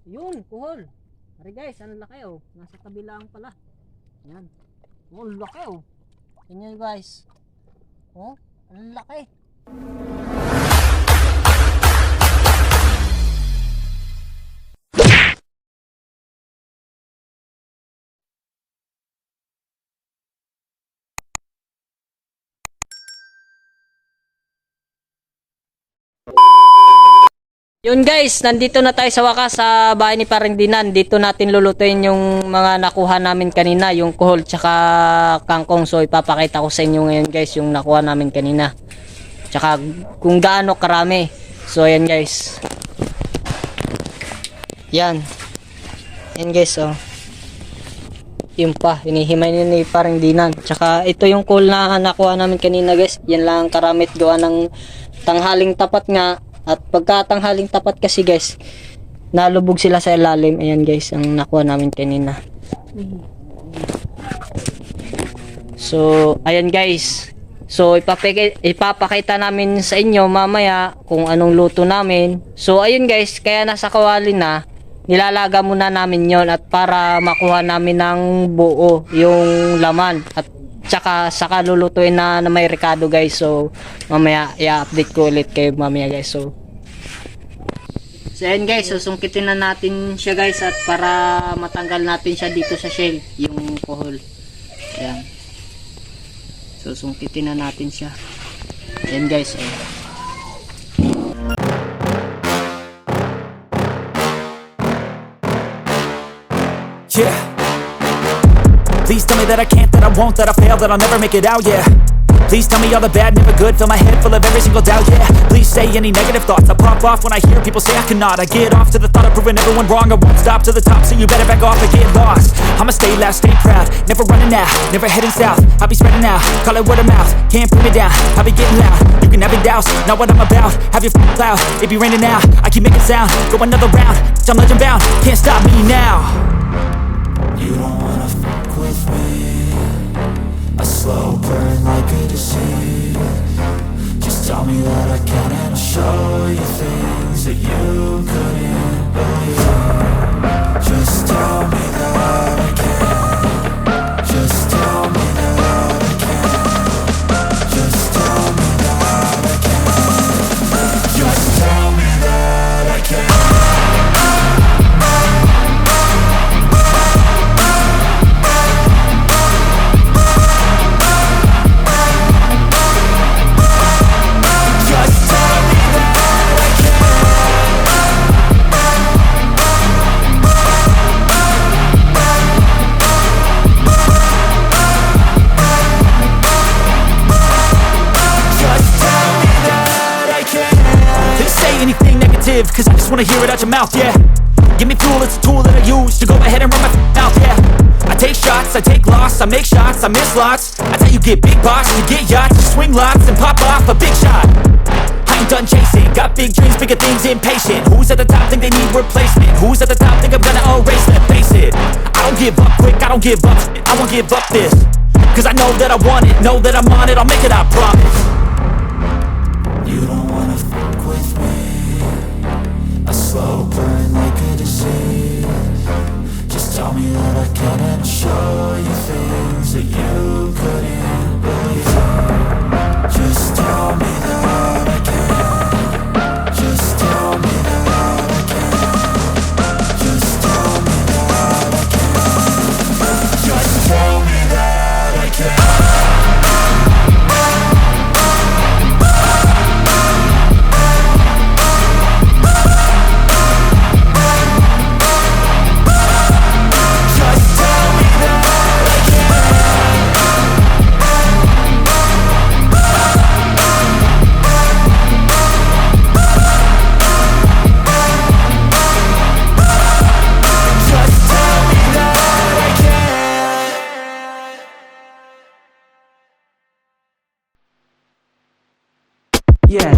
Yun, kuhol. Ari guys, ang laki oh. Nasa kabilang pala. Yan. Oh, ang laki oh. Yan guys. Oh, ang laki. Yun guys, nandito na tayo sa wakas sa bahay ni Paring Dinan. Dito natin lulutuin yung mga nakuha namin kanina, yung kuhol tsaka kangkong. So ipapakita ko sa inyo ngayon guys yung nakuha namin kanina. Tsaka kung gaano karami. So ayan guys. Yan. Yan guys oh. Yun pa, hinihimay ni Paring Dinan. Tsaka ito yung kuhol na nakuha namin kanina guys. Yan lang karamit gawa ng tanghaling tapat nga. At pagkatanghaling tapat kasi guys, nalubog sila sa ilalim. Ayan guys, ang nakuha namin kanina. So, ayan guys. So, ipapakita namin sa inyo mamaya kung anong luto namin. So, ayun guys, kaya nasa kawali na, nilalaga muna namin yon at para makuha namin ng buo yung laman. At tsaka saka lulutuin na may rekado guys. So mamaya i-update ko ulit kayo mamaya guys. So ayan guys, susungkitin na natin siya guys at para matanggal natin siya dito sa shell, yung kuhol. Ayan. Susungkitin na natin siya. Ayan guys. Yeah. Please tell me that I can't, that I won't, that I fail, that I'll never make it out, yeah. Please tell me all the bad, never good, fill my head full of every single doubt, yeah. Please say any negative thoughts, I pop off when I hear people say I cannot. I get off to the thought of proving everyone wrong, I won't stop to the top, so you better back off and get lost. I'ma stay loud, stay proud, never running out, never heading south. I'll be spreading out, call it word of mouth, can't put me down, I'll be getting loud. You can have your doubts, not what I'm about, have your cloud, it be raining now, I keep making sound, go another round, I'm legend bound, can't stop me now. You don't wanna fuck with me, a slow burn like a disease. Just tell me that I can and I'll show you things that you couldn't believe. Just tell me that I can. Just tell me that I can. Just tell me that I can. Just tell me that I can. Cause I just wanna hear it out your mouth, yeah. Give me fuel, it's a tool that I use to go ahead and run my mouth, yeah. I take shots, I take loss, I make shots, I miss lots. That's how you get big box, you get yachts, you swing lots and pop off a big shot. I ain't done chasing, got big dreams, bigger things, impatient. Who's at the top think they need replacement? Who's at the top think I'm gonna erase them? Face it, I don't give up quick, I don't give up shit, I won't give up this. Cause I know that I want it, know that I'm on it, I'll make it, I promise. You don't wanna fuck with me, a slow burn like a disease. Just tell me that I can and I'll show you things that you couldn't believe. Just tell me that I can. Just tell me that I can. Just tell me that I can. Just tell me that I can. Yeah.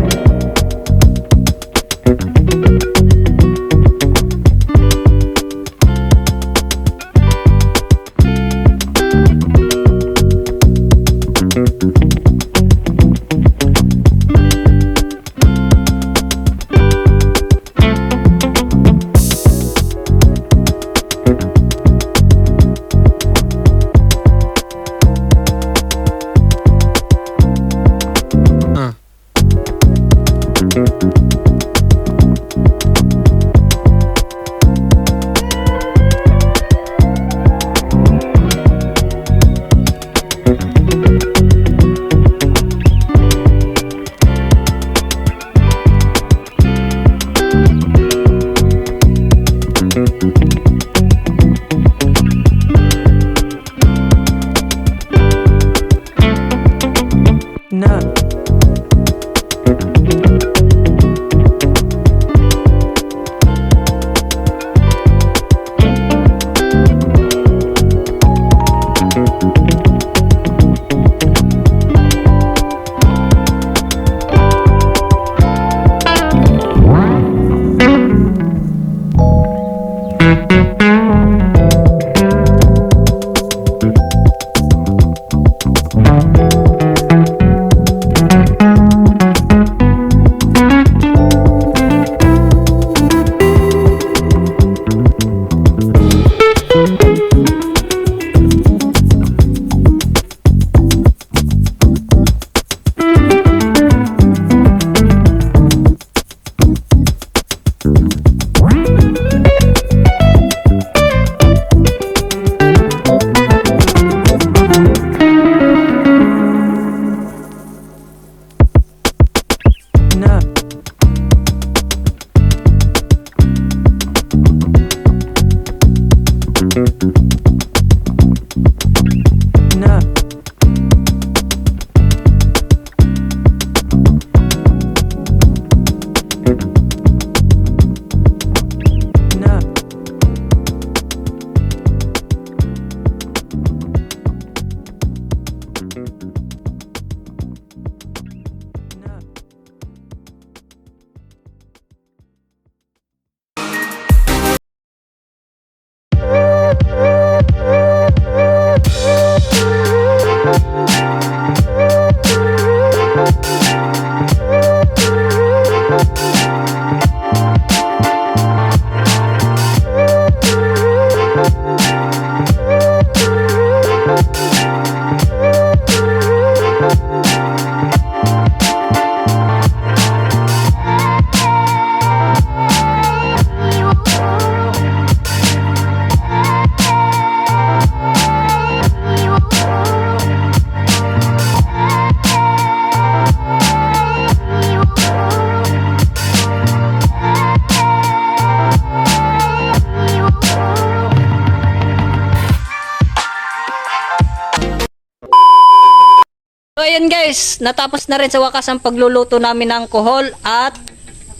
So ayan guys, natapos na rin sa wakas ang pagluluto namin ng kuhol at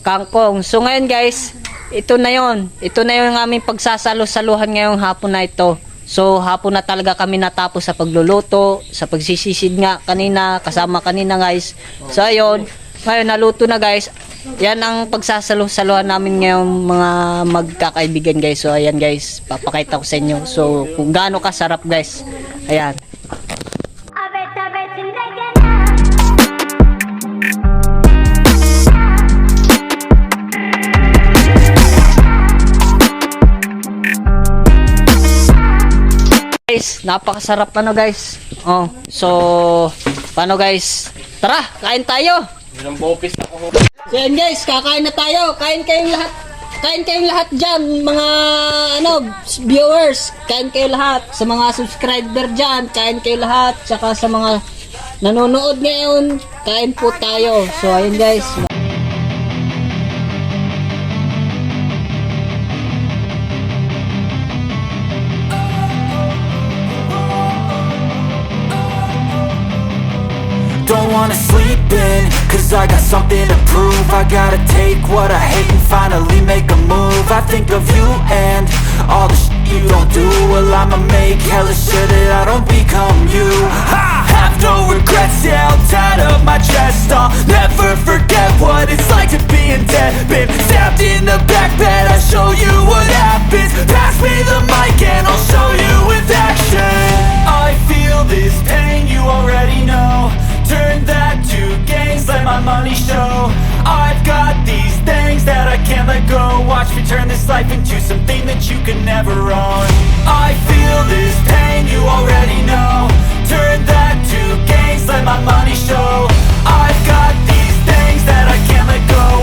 kangkong. So ngayon guys, ito na yon. Ito na yung aming pagsasalo-saluhan ngayong hapon na ito. So hapon na talaga kami natapos sa pagluluto, sa pagsisisid nga kanina, kasama kanina guys. So ayun, ngayon naluto na guys. Yan ang pagsasalo-saluhan namin ngayong mga magkakaibigan guys. So ayan guys, papakita ko sa inyo. So kung gaano kasarap guys. Ayan. Guys, napakasarap ano guys. Oh, so paano guys? Tara, kain tayo. So yan guys, kakain na tayo. Kain kayong lahat. Kain kayong lahat diyan, mga viewers. Kain kayo lahat sa mga subscriber diyan. Kain kayo lahat, saka sa mga nanonood ngayon. Kain po tayo. So ayun guys. Don't wanna sleep in, cause I got something to prove. I gotta take what I hate and finally make a move. I think of you and all the shit you don't do. Well, I'ma make hella sure that I don't become you. I have no regrets, yeah, I'll tie up my chest. I'll never forget what it's like to be in debt. Been stabbed in the back bed, I'll show you what happens. Pass me the mic and I'll show you with action. I feel this pain, you already know. Turn that to gains, let my money show. I've got these things that I can't let go. Watch me turn this life into something that you can never own. I feel this pain, you already know. Turn that to gains, let my money show. I've got these things that I can't let go.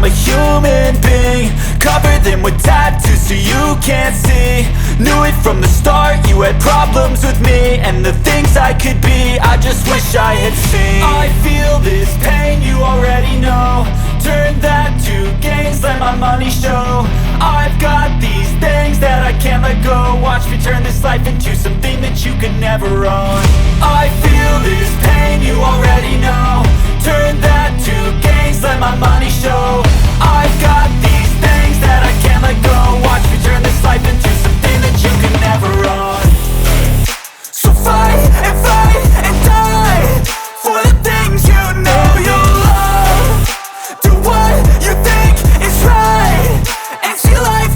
I'm a human being. Cover them with tattoos so you can't see. Knew it from the start, you had problems with me and the things I could be, I just wish I had seen. I feel this pain, you already know. Turn that to gains, let my money show. I've got these things that I can't let go. Watch me turn this life into something that you can never own. I feel this pain, you already know. Turn that to gains, let my money show. I've got these things that I can't let go. Watch me turn this life into